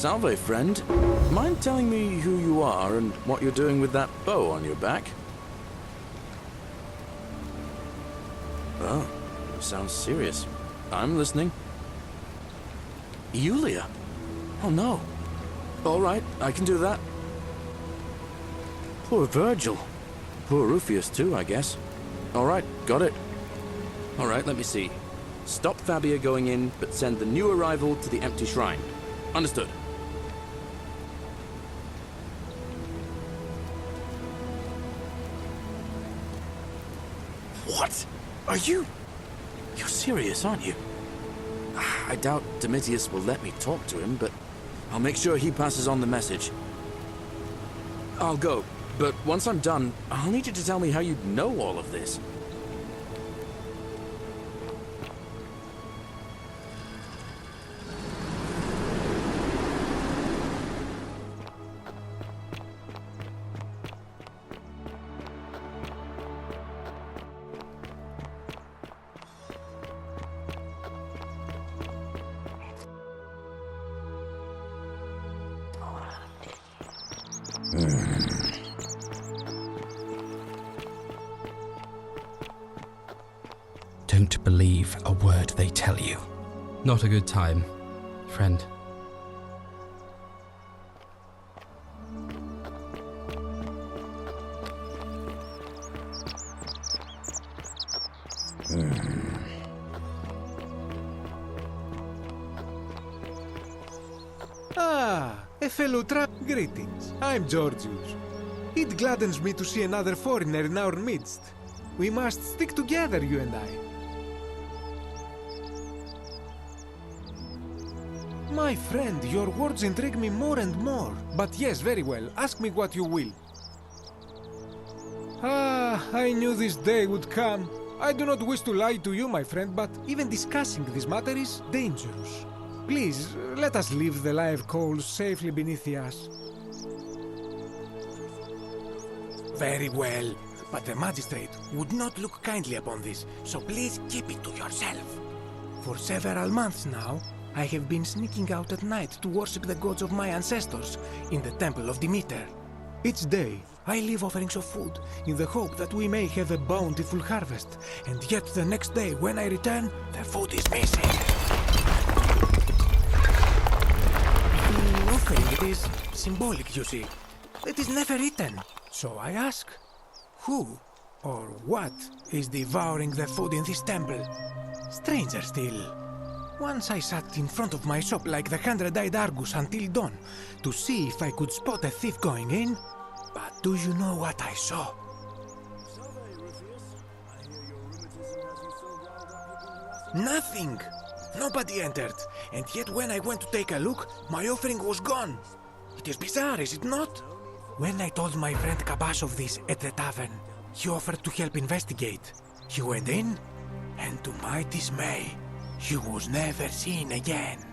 Salve, friend. Mind telling me who you are and what you're doing with that bow on your back? Oh, sounds serious. I'm listening. Yulia? Oh no. All right, I can do that. Poor Virgil. Poor Rufius too, I guess. All right, got it. All right, let me see. Stop Fabia going in, but send the new arrival to the empty shrine. Understood. What? Are you... You're serious, aren't you? I doubt Domitius will let me talk to him, but I'll make sure he passes on the message. I'll go, but once I'm done, I'll need you to tell me how you know all of this. Don't believe a word they tell you. Not a good time, friend. A fellow Greetings, I'm Georgius. It gladdens me to see another foreigner in our midst. We must stick together, you and I. My friend, your words intrigue me more and more. But yes, very well, ask me what you will. I knew this day would come. I do not wish to lie to you, my friend, but even discussing this matter is dangerous. Please, let us leave the live coals safely beneath us. Very well, but the magistrate would not look kindly upon this, so please keep it to yourself. For several months now, I have been sneaking out at night to worship the gods of my ancestors in the temple of Demeter. Each day, I leave offerings of food in the hope that we may have a bountiful harvest, and yet the next day when I return, the food is missing. The offering is symbolic, you see. It is never eaten. So I ask, who or what is devouring the food in this temple? Stranger still. Once I sat in front of my shop like the 100-eyed Argus until dawn to see if I could spot a thief going in. But do you know what I saw? Nothing! Nobody entered, and yet when I went to take a look, my offering was gone. It is bizarre, is it not? When I told my friend Kabash of this at the tavern, he offered to help investigate. He went in, and to my dismay, he was never seen again.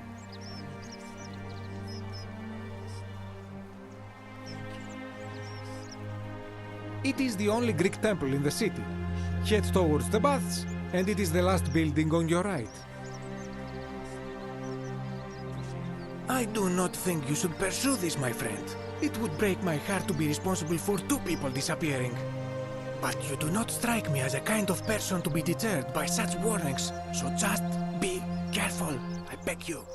It is the only Greek temple in the city. Head towards the baths, and it is the last building on your right. I do not think you should pursue this, my friend. It would break my heart to be responsible for 2 people disappearing. But you do not strike me as a kind of person to be deterred by such warnings, so just be careful, I beg you.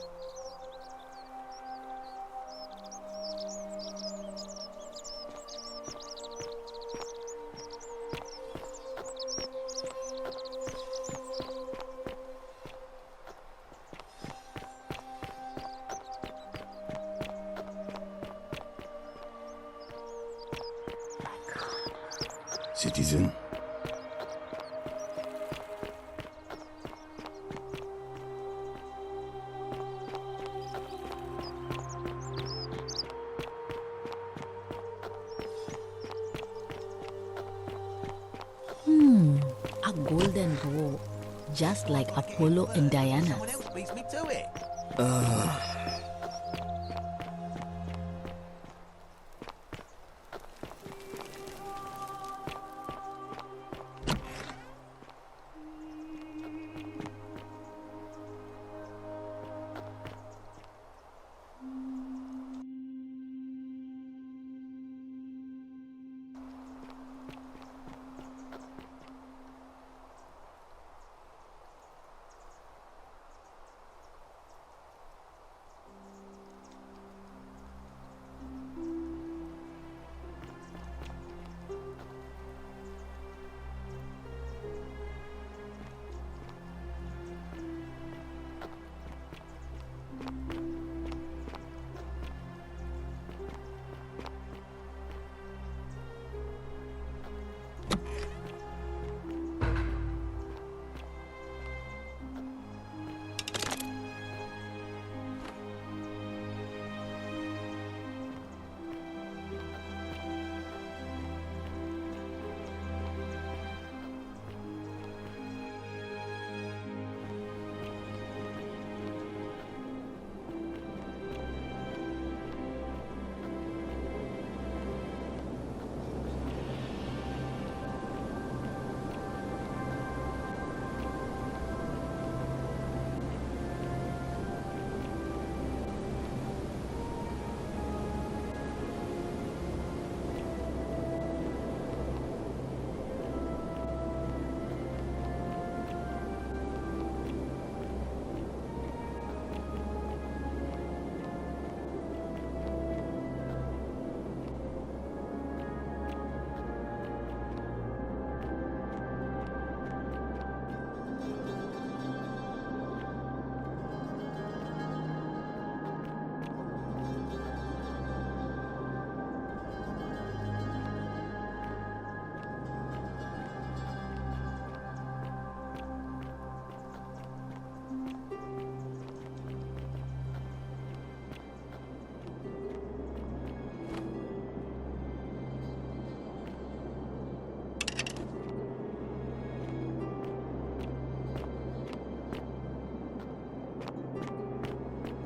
Citizen. A golden bow, just like Apollo and Diana. Someone else beats me to it.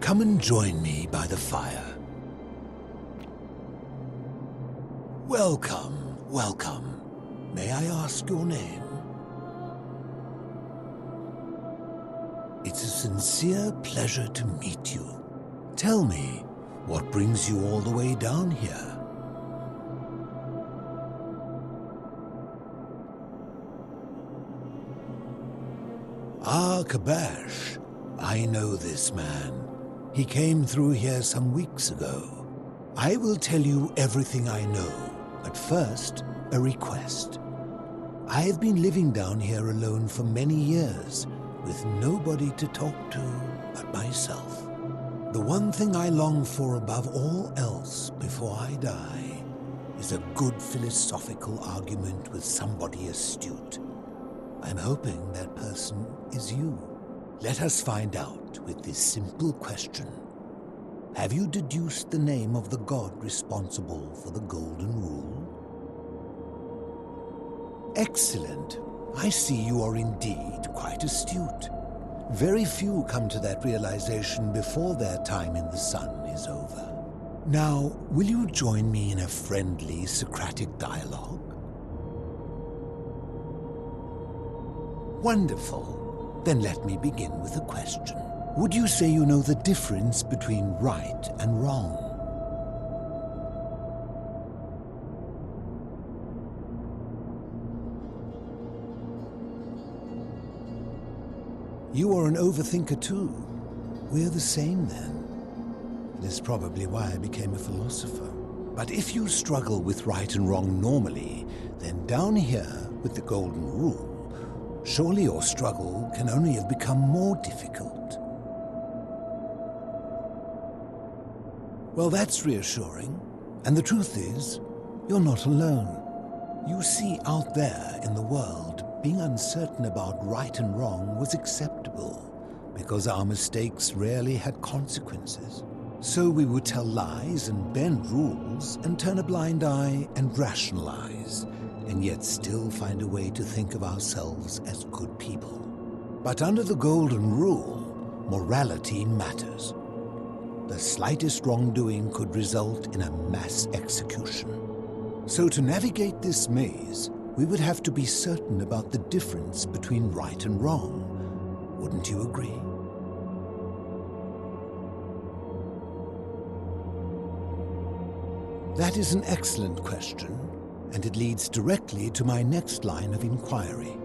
Come and join me by the fire. Welcome, welcome. May I ask your name? It's a sincere pleasure to meet you. Tell me, what brings you all the way down here? Ah, Kabash. I know this man. He came through here some weeks ago. I will tell you everything I know, but first, a request. I have been living down here alone for many years, with nobody to talk to but myself. The one thing I long for above all else before I die is a good philosophical argument with somebody astute. I'm hoping that person is you. Let us find out with this simple question. Have you deduced the name of the god responsible for the Golden Rule? Excellent. I see you are indeed quite astute. Very few come to that realization before their time in the sun is over. Now, will you join me in a friendly Socratic dialogue? Wonderful. Then let me begin with a question. Would you say you know the difference between right and wrong? You are an overthinker too. We're the same then. It is probably why I became a philosopher. But if you struggle with right and wrong normally, then down here with the Golden Rule, surely your struggle can only have become more difficult. Well, that's reassuring. And the truth is, you're not alone. You see, out there in the world, being uncertain about right and wrong was acceptable because our mistakes rarely had consequences. So we would tell lies and bend rules and turn a blind eye and rationalize, and yet still find a way to think of ourselves as good people. But under the Golden Rule, morality matters. The slightest wrongdoing could result in a mass execution. So to navigate this maze, we would have to be certain about the difference between right and wrong. Wouldn't you agree? That is an excellent question, and it leads directly to my next line of inquiry.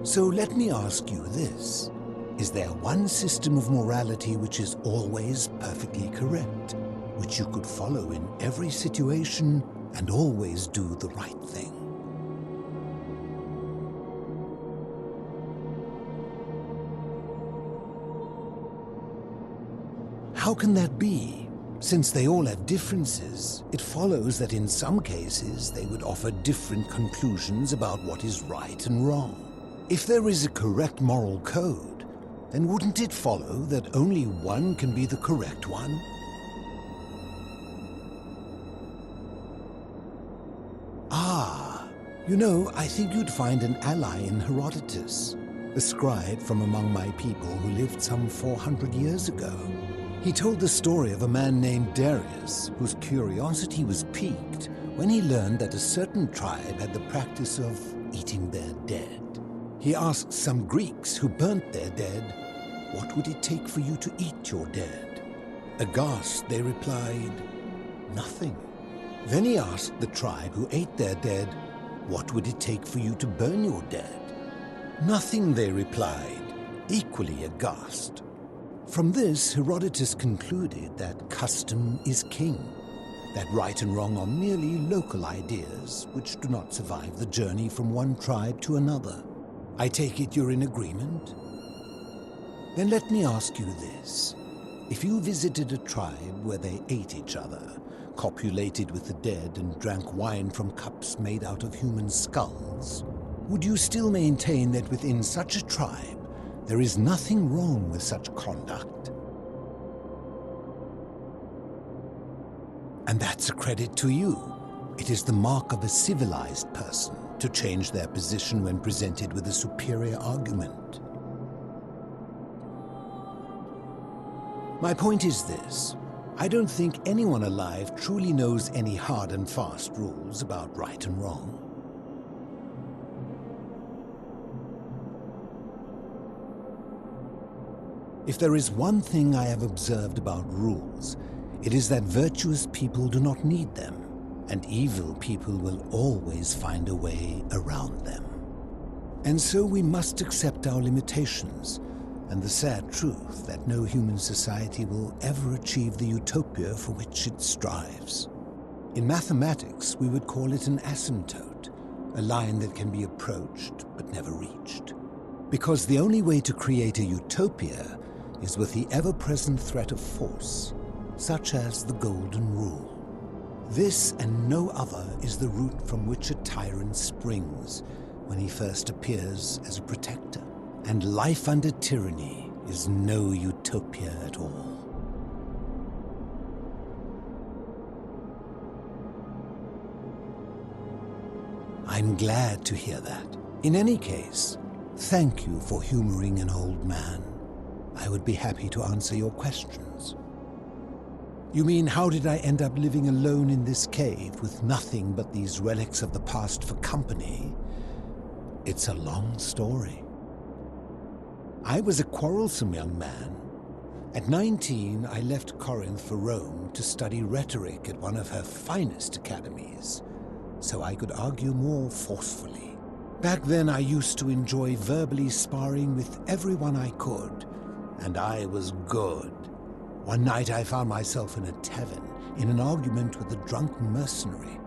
So let me ask you this. Is there one system of morality which is always perfectly correct, which you could follow in every situation and always do the right thing? How can that be? Since they all have differences, it follows that in some cases they would offer different conclusions about what is right and wrong. If there is a correct moral code, then wouldn't it follow that only one can be the correct one? Ah, you know, I think you'd find an ally in Herodotus, a scribe from among my people who lived some 400 years ago. He told the story of a man named Darius, whose curiosity was piqued when he learned that a certain tribe had the practice of eating their dead. He asked some Greeks who burnt their dead, "What would it take for you to eat your dead?" Aghast, they replied, "Nothing." Then he asked the tribe who ate their dead, "What would it take for you to burn your dead?" "Nothing," they replied, equally aghast. From this, Herodotus concluded that custom is king, that right and wrong are merely local ideas which do not survive the journey from one tribe to another. I take it you're in agreement? Then let me ask you this. If you visited a tribe where they ate each other, copulated with the dead and drank wine from cups made out of human skulls, would you still maintain that within such a tribe there is nothing wrong with such conduct? And that's a credit to you. It is the mark of a civilized person to change their position when presented with a superior argument. My point is this. I don't think anyone alive truly knows any hard and fast rules about right and wrong. If there is one thing I have observed about rules, it is that virtuous people do not need them, and evil people will always find a way around them. And so we must accept our limitations, and the sad truth that no human society will ever achieve the utopia for which it strives. In mathematics, we would call it an asymptote, a line that can be approached but never reached. Because the only way to create a utopia is with the ever-present threat of force, such as the Golden Rule. This and no other is the root from which a tyrant springs when he first appears as a protector. And life under tyranny is no utopia at all. I'm glad to hear that. In any case, thank you for humoring an old man. I would be happy to answer your questions. You mean, how did I end up living alone in this cave with nothing but these relics of the past for company? It's a long story. I was a quarrelsome young man. At 19, I left Corinth for Rome to study rhetoric at one of her finest academies, so I could argue more forcefully. Back then, I used to enjoy verbally sparring with everyone I could, and I was good. One night, I found myself in a tavern, in an argument with a drunken mercenary.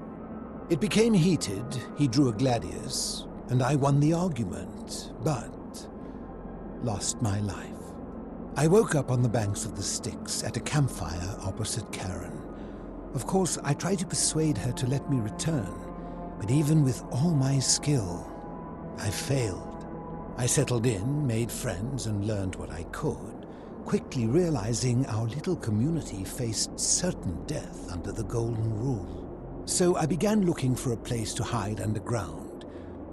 It became heated, he drew a gladius, and I won the argument, but lost my life. I woke up on the banks of the Styx at a campfire opposite Karen. Of course, I tried to persuade her to let me return, but even with all my skill, I failed. I settled in, made friends, and learned what I could, quickly realizing our little community faced certain death under the Golden Rule. So I began looking for a place to hide underground.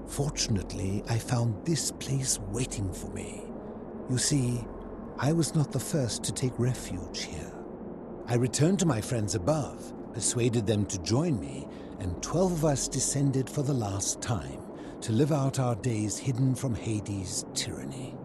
Fortunately, I found this place waiting for me. You see, I was not the first to take refuge here. I returned to my friends above, persuaded them to join me, and 12 of us descended for the last time to live out our days hidden from Hades' tyranny.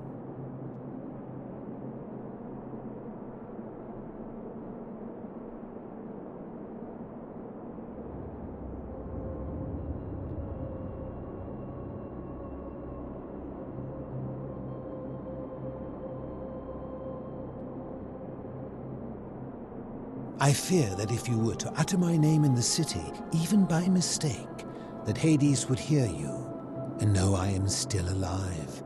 I fear that if you were to utter my name in the city, even by mistake, that Hades would hear you and know I am still alive.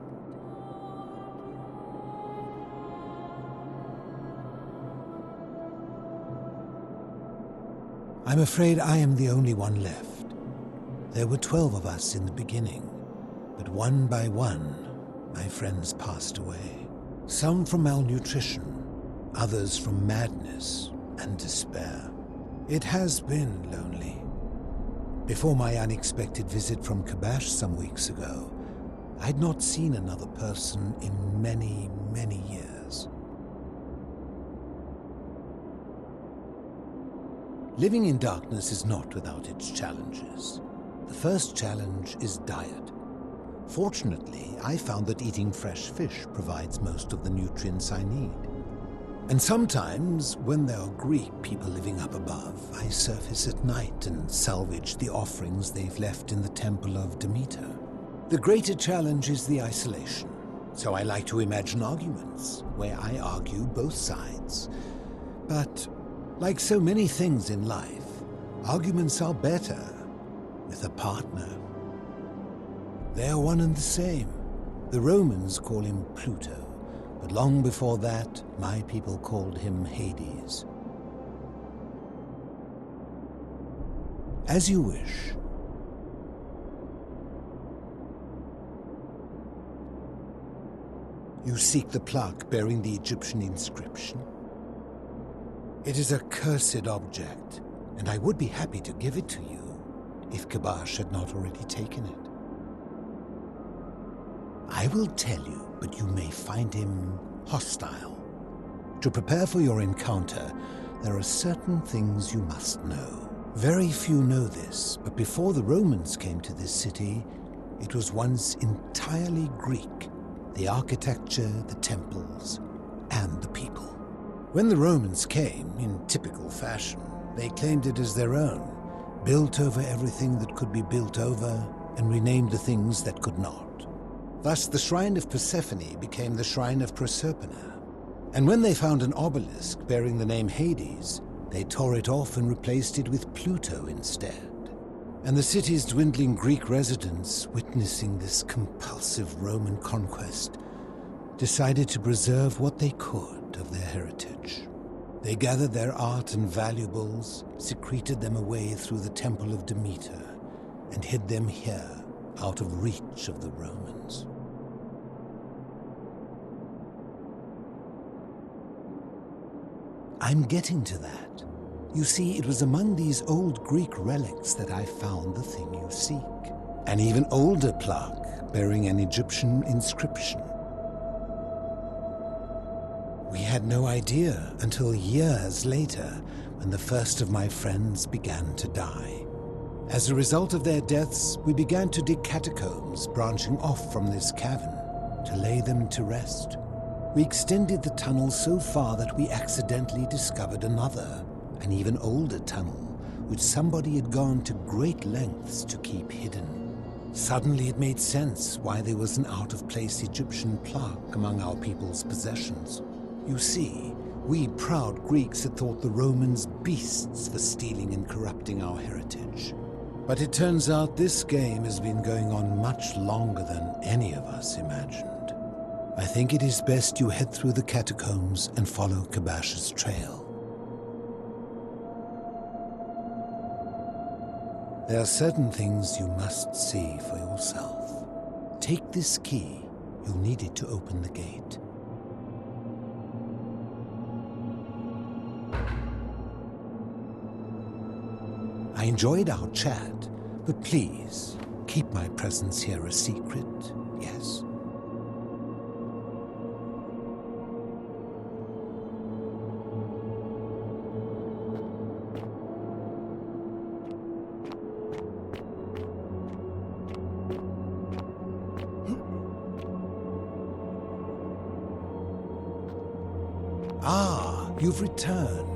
I'm afraid I am the only one left. There were 12 of us in the beginning, but one by one, my friends passed away. Some from malnutrition, others from madness and despair. It has been lonely. Before my unexpected visit from Kabash some weeks ago, I'd not seen another person in many, many years. Living in darkness is not without its challenges. The first challenge is diet. Fortunately, I found that eating fresh fish provides most of the nutrients I need. And sometimes, when there are Greek people living up above, I surface at night and salvage the offerings they've left in the temple of Demeter. The greater challenge is the isolation, so I like to imagine arguments, where I argue both sides. But, like so many things in life, arguments are better with a partner. They are one and the same. The Romans call him Pluto. But long before that, my people called him Hades. As you wish. You seek the plaque bearing the Egyptian inscription. It is a cursed object, and I would be happy to give it to you if Kabash had not already taken it. I will tell you, but you may find him hostile. To prepare for your encounter, there are certain things you must know. Very few know this, but before the Romans came to this city, it was once entirely Greek. The architecture, the temples, and the people. When the Romans came, in typical fashion, they claimed it as their own, built over everything that could be built over, and renamed the things that could not. Thus, the Shrine of Persephone became the Shrine of Proserpina. And when they found an obelisk bearing the name Hades, they tore it off and replaced it with Pluto instead. And the city's dwindling Greek residents, witnessing this compulsive Roman conquest, decided to preserve what they could of their heritage. They gathered their art and valuables, secreted them away through the Temple of Demeter, and hid them here, out of reach of the Romans. I'm getting to that. You see, it was among these old Greek relics that I found the thing you seek. An even older plaque bearing an Egyptian inscription. We had no idea until years later when the first of my friends began to die. As a result of their deaths, we began to dig catacombs branching off from this cavern to lay them to rest. We extended the tunnel so far that we accidentally discovered another, an even older tunnel, which somebody had gone to great lengths to keep hidden. Suddenly it made sense why there was an out-of-place Egyptian plaque among our people's possessions. You see, we proud Greeks had thought the Romans beasts for stealing and corrupting our heritage. But it turns out this game has been going on much longer than any of us imagined. I think it is best you head through the catacombs and follow Kabash's trail. There are certain things you must see for yourself. Take this key. You'll need it to open the gate. I enjoyed our chat, but please, keep my presence here a secret, yes? Ah, you've returned.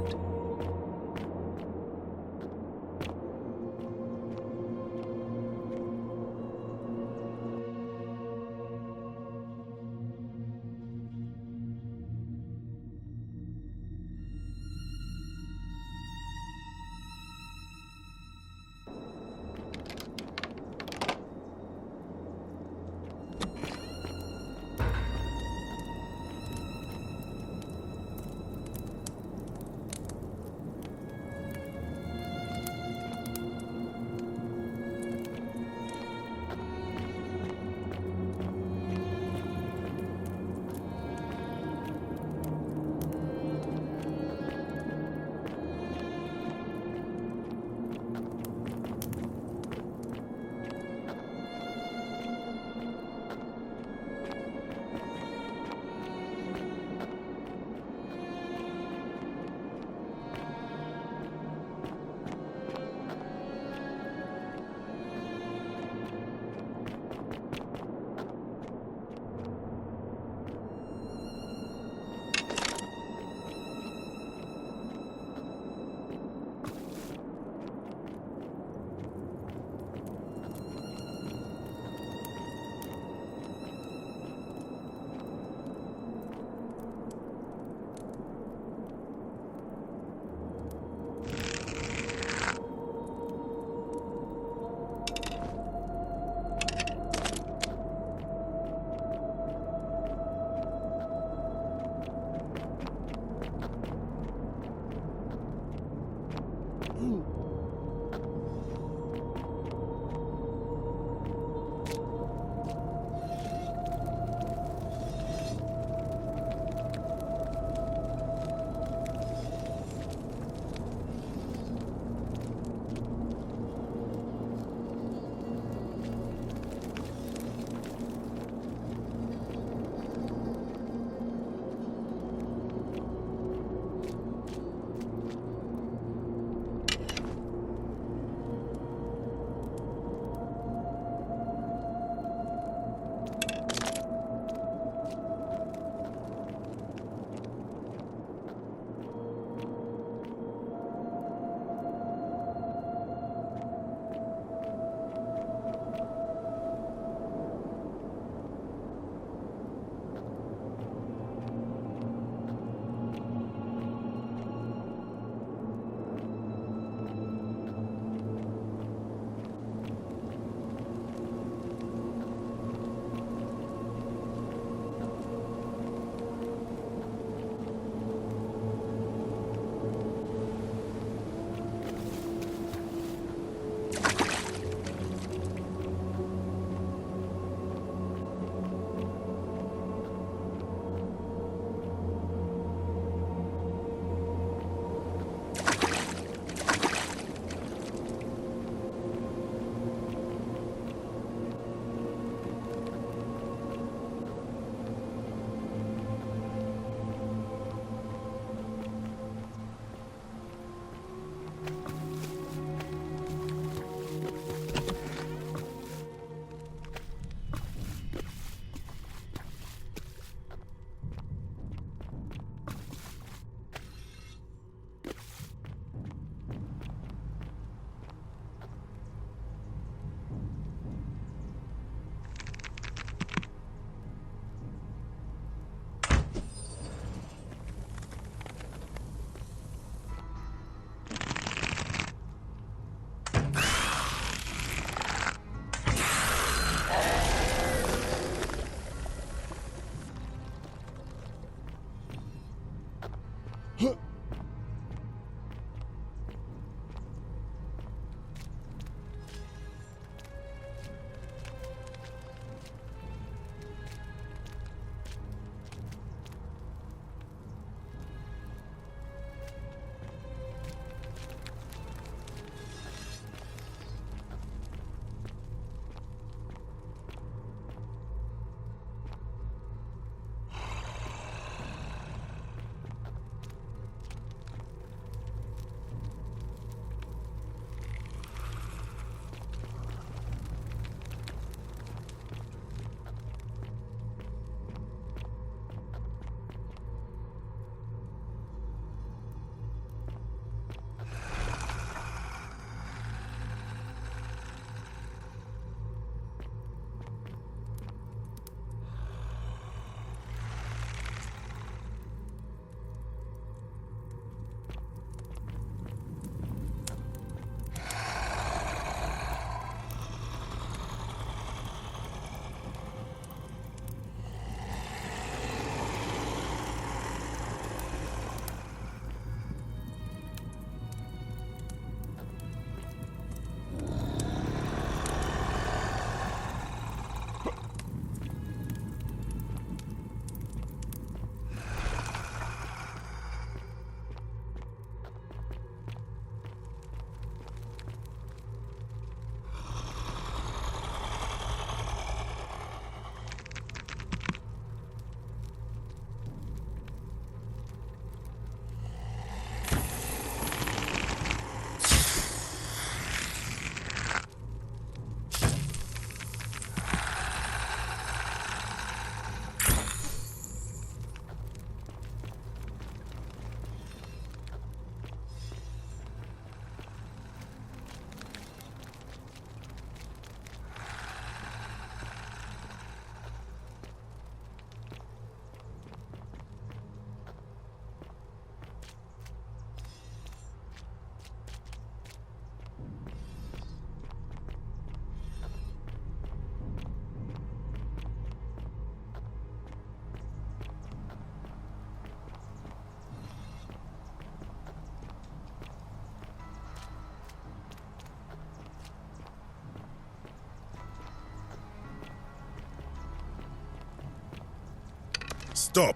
Stop!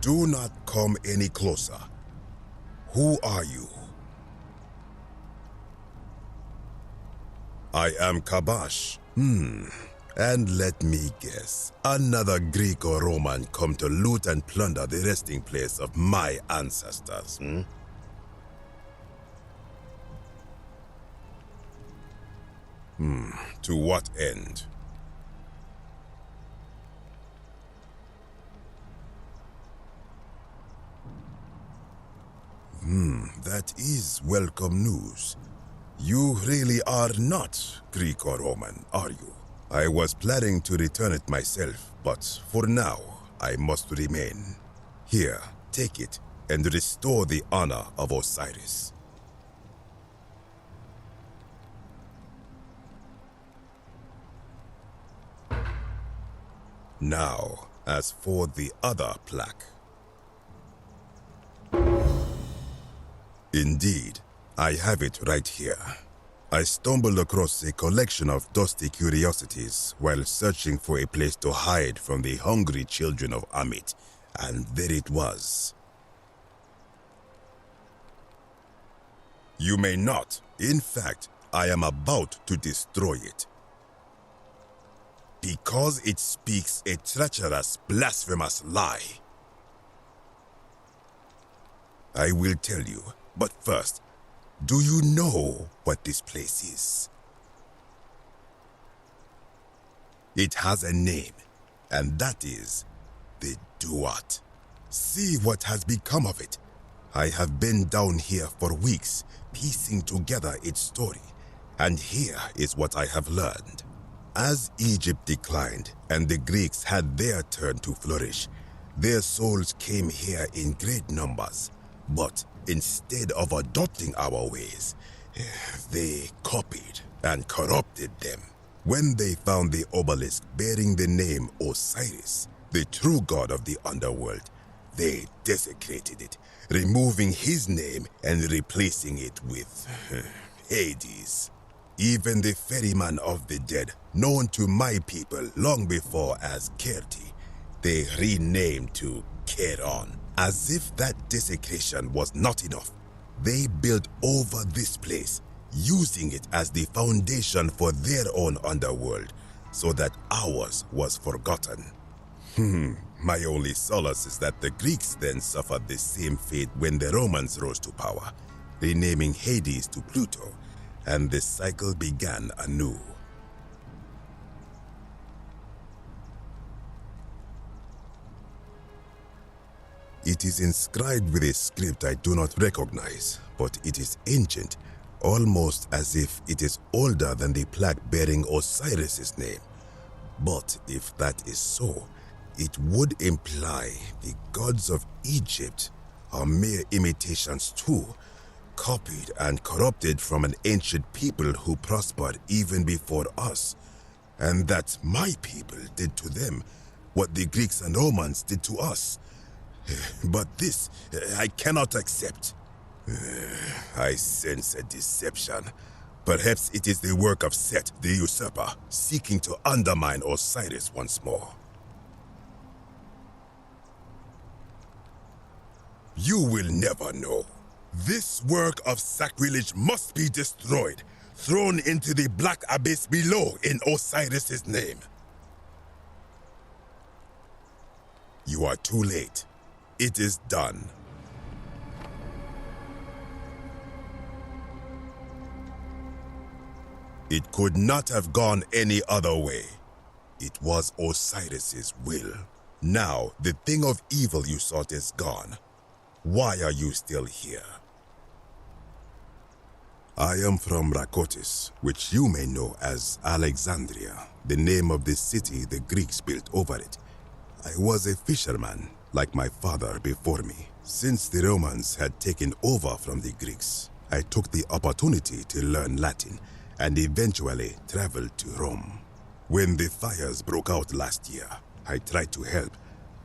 Do not come any closer. Who are you? I am Kabash. And let me guess, another Greek or Roman come to loot and plunder the resting place of my ancestors, To what end? That is welcome news. You really are not Greek or Roman, are you? I was planning to return it myself, but for now, I must remain. Here, take it and restore the honor of Osiris. Now, as for the other plaque. Indeed, I have it right here. I stumbled across a collection of dusty curiosities while searching for a place to hide from the hungry children of Amit, and there it was. You may not. In fact, I am about to destroy it. Because it speaks a treacherous, blasphemous lie. I will tell you, but first, do you know what this place is? It has a name, and that is the Duat. See what has become of it. I have been down here for weeks, piecing together its story, and here is what I have learned. As Egypt declined and the Greeks had their turn to flourish, their souls came here in great numbers, but instead of adopting our ways, they copied and corrupted them. When they found the obelisk bearing the name Osiris, the true god of the underworld, they desecrated it, removing his name and replacing it with Hades. Even the ferryman of the dead, known to my people long before as Kerti, they renamed to Keron. As if that desecration was not enough, they built over this place, using it as the foundation for their own underworld, so that ours was forgotten. My only solace is that the Greeks then suffered the same fate when the Romans rose to power, renaming Hades to Pluto, and the cycle began anew. It is inscribed with a script I do not recognize, but it is ancient, almost as if it is older than the plaque bearing Osiris's name. But if that is so, it would imply the gods of Egypt are mere imitations too, copied and corrupted from an ancient people who prospered even before us, and that my people did to them what the Greeks and Romans did to us. But this, I cannot accept. I sense a deception. Perhaps it is the work of Set, the usurper, seeking to undermine Osiris once more. You will never know. This work of sacrilege must be destroyed, thrown into the black abyss below in Osiris's name. You are too late. It is done. It could not have gone any other way. It was Osiris's will. Now, the thing of evil you sought is gone. Why are you still here? I am from Rakotis, which you may know as Alexandria, the name of the city the Greeks built over it. I was a fisherman, like my father before me. Since the Romans had taken over from the Greeks, I took the opportunity to learn Latin and eventually traveled to Rome. When the fires broke out last year, I tried to help.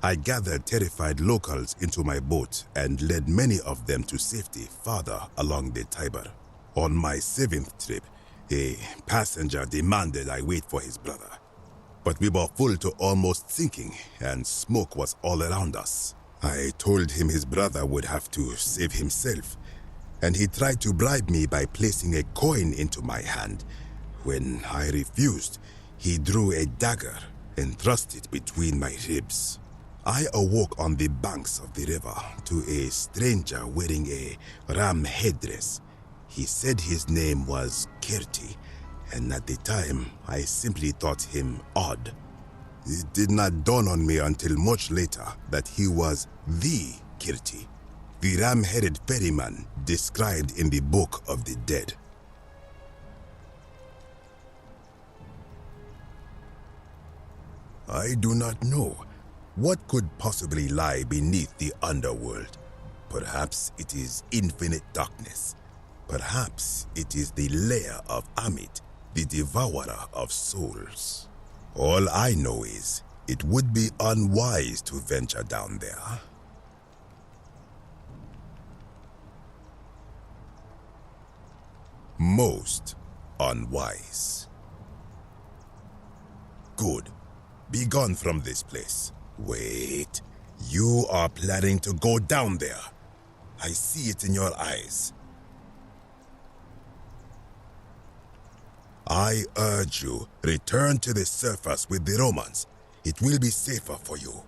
I gathered terrified locals into my boat and led many of them to safety farther along the Tiber. On my 7th trip, a passenger demanded I wait for his brother. but we were full to almost sinking, and smoke was all around us. I told him his brother would have to save himself, and he tried to bribe me by placing a coin into my hand. When I refused, he drew a dagger and thrust it between my ribs. I awoke on the banks of the river to a stranger wearing a ram headdress. He said his name was Kirti, and at the time, I simply thought him odd. It did not dawn on me until much later that he was the Kirti, the ram-headed ferryman described in the Book of the Dead. I do not know. What could possibly lie beneath the underworld? Perhaps it is infinite darkness. Perhaps it is the lair of Amit, the devourer of souls. All I know is, it would be unwise to venture down there. Most unwise. Good. Be gone from this place. Wait. You are planning to go down there. I see it in your eyes. I urge you, return to the surface with the Romans. It will be safer for you.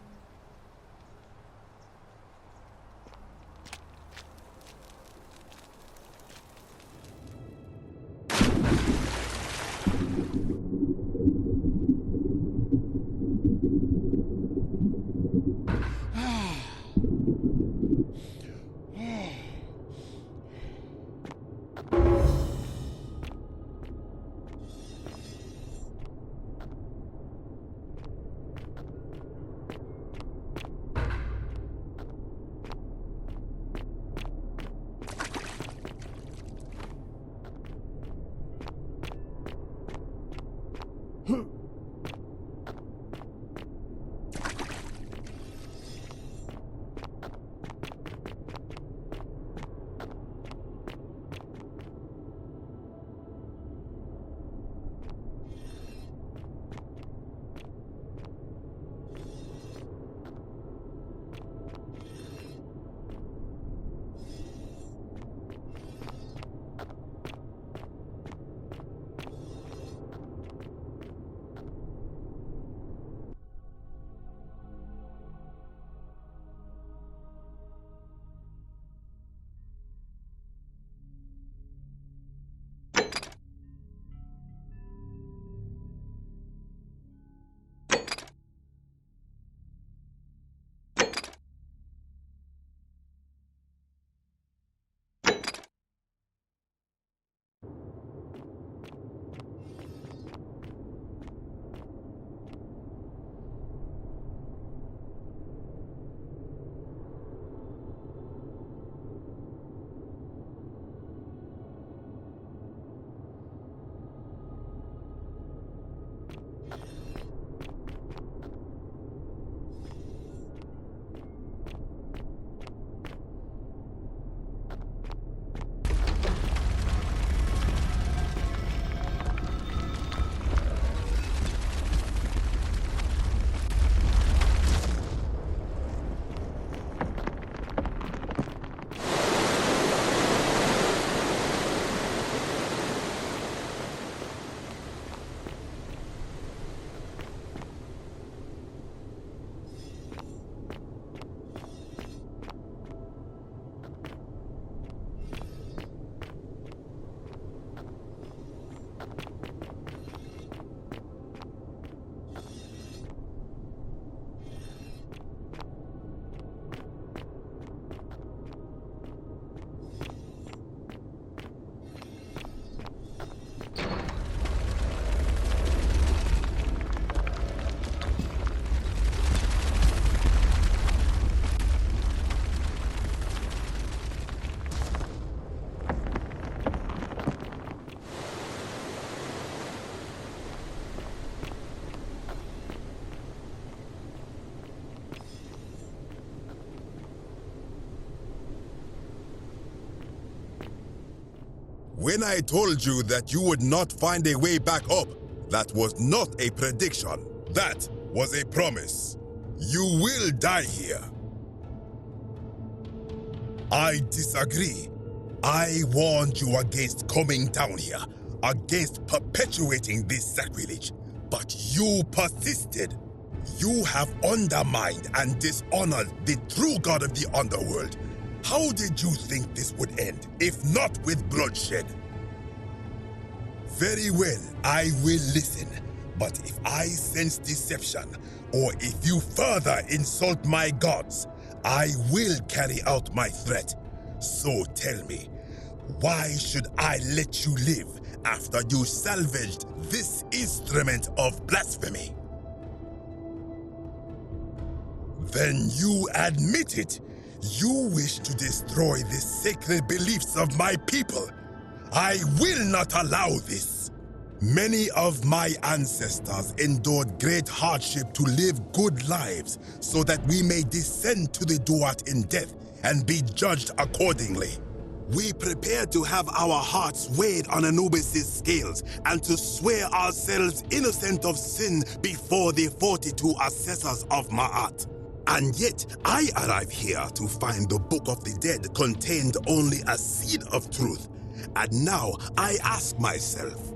When I told you that you would not find a way back up, that was not a prediction. That was a promise. You will die here. I disagree. I warned you against coming down here, against perpetuating this sacrilege, but you persisted. You have undermined and dishonored the true god of the underworld. How did you think this would end, if not with bloodshed? Very well, I will listen. But if I sense deception, or if you further insult my gods, I will carry out my threat. So tell me, why should I let you live after you salvaged this instrument of blasphemy? Then you admit it. You wish to destroy the sacred beliefs of my people. I will not allow this. Many of my ancestors endured great hardship to live good lives so that we may descend to the Duat in death and be judged accordingly. We prepare to have our hearts weighed on Anubis' scales and to swear ourselves innocent of sin before the 42 assessors of Ma'at. And yet, I arrive here to find the Book of the Dead contained only a seed of truth. And now I ask myself,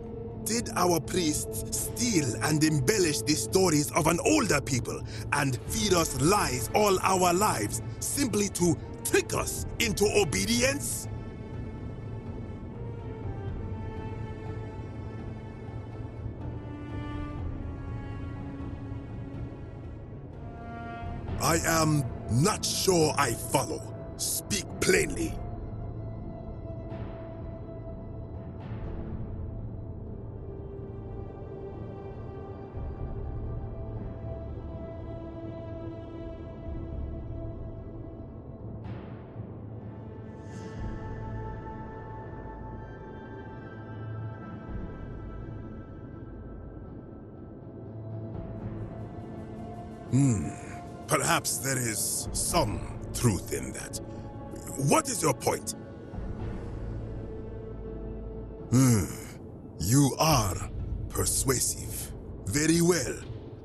did our priests steal and embellish the stories of an older people and feed us lies all our lives simply to trick us into obedience? I am not sure I follow. Speak plainly. Perhaps there is some truth in that. What is your point? You are persuasive. Very well.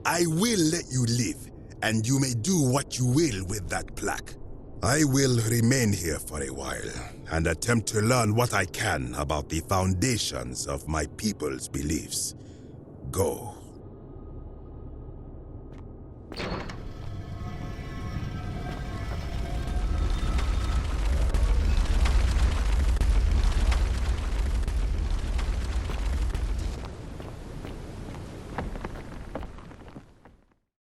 I will let you live, and you may do what you will with that plaque. I will remain here for a while, and attempt to learn what I can about the foundations of my people's beliefs. Go.